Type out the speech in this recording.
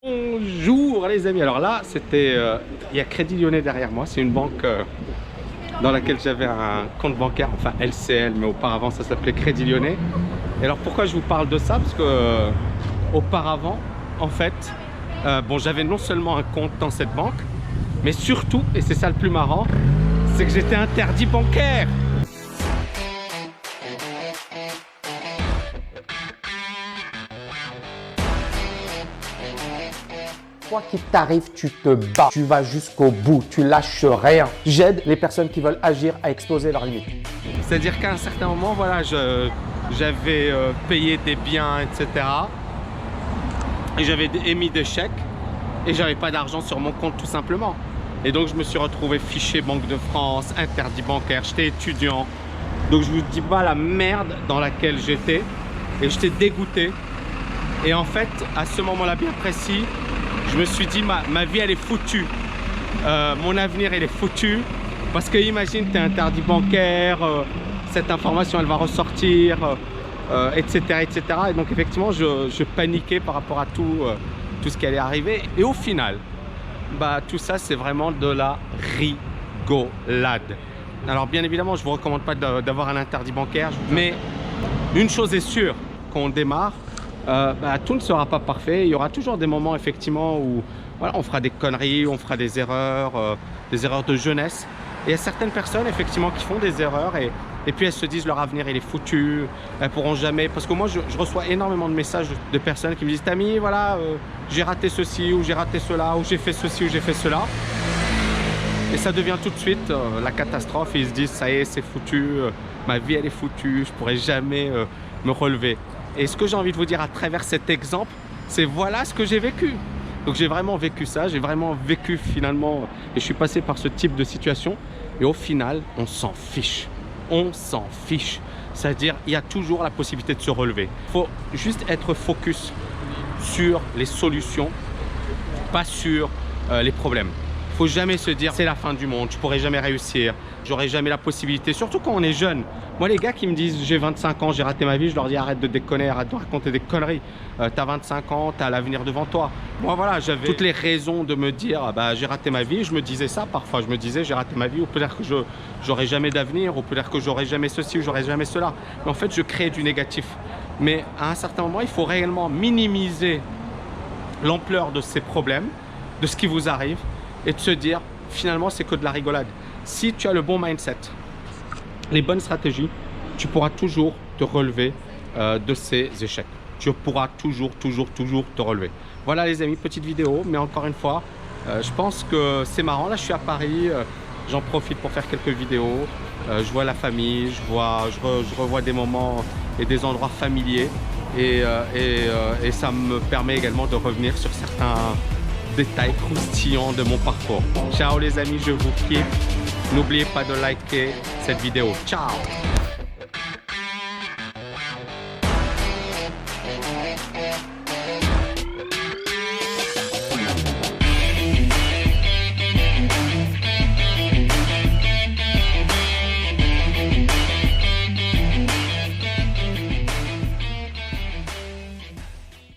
Bonjour les amis, alors là c'était, il y a Crédit Lyonnais derrière moi, c'est une banque dans laquelle j'avais un compte bancaire, enfin LCL, mais auparavant ça s'appelait Crédit Lyonnais. Et alors pourquoi je vous parle de ça? Parce que auparavant, en fait, bon, j'avais non seulement un compte dans cette banque, mais surtout, et c'est ça le plus marrant, c'est que j'étais interdit bancaire. Quoi qu'il t'arrive, tu te bats, tu vas jusqu'au bout, tu lâches rien. J'aide les personnes qui veulent agir à exploser leurs limites. C'est-à-dire qu'à un certain moment, voilà, j'avais payé des biens, etc. Et j'avais émis des chèques et j'avais pas d'argent sur mon compte tout simplement. Et donc je me suis retrouvé fiché Banque de France, interdit bancaire, j'étais étudiant. Donc je vous dis pas la merde dans laquelle j'étais et j'étais dégoûté. Et en fait, à ce moment-là bien précis, je me suis dit ma vie elle est foutue, mon avenir il est foutu, parce que imagine tu es interdit bancaire, cette information elle va ressortir, etc., etc. Et donc effectivement je paniquais par rapport à tout ce qui allait arriver. Et au final, bah, tout ça c'est vraiment de la rigolade. Alors bien évidemment je ne vous recommande pas d'avoir un interdit bancaire, mais une chose est sûre, quand on démarre, bah, tout ne sera pas parfait. Il y aura toujours des moments effectivement où voilà, on fera des conneries, on fera des erreurs de jeunesse. Et il y a certaines personnes effectivement qui font des erreurs et puis elles se disent leur avenir il est foutu, elles pourront jamais. Parce que moi je reçois énormément de messages de personnes qui me disent Tami, voilà, j'ai raté ceci ou j'ai raté cela ou j'ai fait ceci ou j'ai fait cela. Et ça devient tout de suite la catastrophe et ils se disent ça y est, c'est foutu, ma vie elle est foutue, je pourrai jamais me relever. Et ce que j'ai envie de vous dire à travers cet exemple, c'est voilà ce que j'ai vécu. Donc j'ai vraiment vécu ça, j'ai vraiment vécu finalement, et je suis passé par ce type de situation. Et au final, on s'en fiche. On s'en fiche. C'est-à-dire, il y a toujours la possibilité de se relever. Il faut juste être focus sur les solutions, pas sur les problèmes. Il ne faut jamais se dire c'est la fin du monde, je ne pourrai jamais réussir, j'aurai jamais la possibilité, surtout quand on est jeune. Moi les gars qui me disent j'ai 25 ans, j'ai raté ma vie, je leur dis arrête de déconner, arrête de raconter des conneries. T'as 25 ans, t'as l'avenir devant toi. Moi voilà, j'avais toutes les raisons de me dire bah, j'ai raté ma vie, je me disais ça parfois, je me disais j'ai raté ma vie, ou peut-être que j'aurai jamais d'avenir, ou peut-être que j'aurai jamais ceci ou j'aurai jamais cela. Mais en fait je crée du négatif. Mais à un certain moment il faut réellement minimiser l'ampleur de ces problèmes, de ce qui vous arrive, et de se dire finalement c'est que de la rigolade. Si tu as le bon mindset, les bonnes stratégies, tu pourras toujours te relever de ces échecs. Tu pourras toujours te relever. Voilà les amis, petite vidéo, mais encore une fois, je pense que c'est marrant. Là je suis à Paris, j'en profite pour faire quelques vidéos. Je vois la famille, je revois des moments et des endroits familiers. Et ça me permet également de revenir sur certains détails croustillants de mon parcours. Ciao les amis, je vous kiffe. N'oubliez pas de liker cette vidéo. Ciao!